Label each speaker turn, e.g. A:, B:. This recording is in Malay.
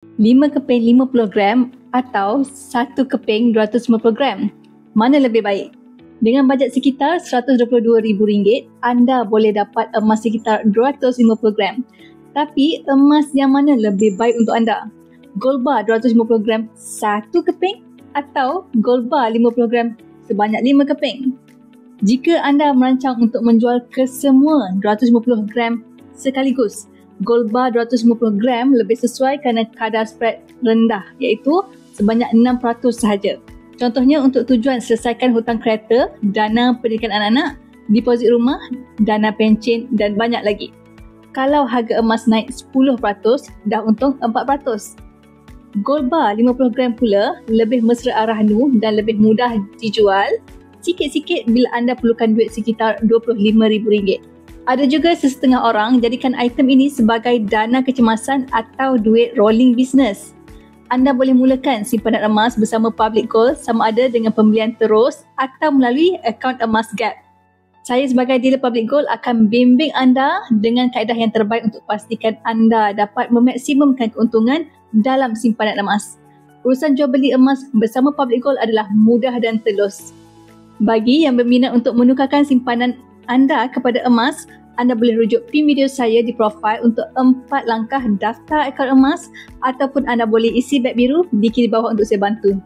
A: 5 keping 50 gram atau 1 keping 250 gram? Mana lebih baik? Dengan bajet sekitar RM122,000, anda boleh dapat emas sekitar 250 gram. Tapi emas yang mana lebih baik untuk anda? Gold bar 250 gram 1 keping atau gold bar 50 gram sebanyak 5 keping? Jika anda merancang untuk menjual kesemua 250 gram sekaligus, gold bar 250 gram lebih sesuai kerana kadar spread rendah iaitu sebanyak 6% sahaja. Contohnya untuk tujuan selesaikan hutang kereta, dana pendidikan anak-anak, deposit rumah, dana pencen dan banyak lagi. Kalau harga emas naik 10%, dah untung 4%. Gold bar 50 gram pula lebih mesra arah nu dan lebih mudah dijual sikit-sikit bila anda perlukan duit sekitar RM25,000. Ada juga sesetengah orang jadikan item ini sebagai dana kecemasan atau duit rolling business. Anda boleh mulakan simpanan emas bersama Public Gold sama ada dengan pembelian terus atau melalui akaun emas Gap. Saya sebagai dealer Public Gold akan bimbing anda dengan kaedah yang terbaik untuk pastikan anda dapat memaksimumkan keuntungan dalam simpanan emas. Urusan jual beli emas bersama Public Gold adalah mudah dan telus. Bagi yang berminat untuk menukarkan simpanan anda kepada emas, anda boleh rujuk pin video saya di profil untuk 4 langkah daftar akaun emas ataupun anda boleh isi beg biru di kiri bawah untuk saya bantu.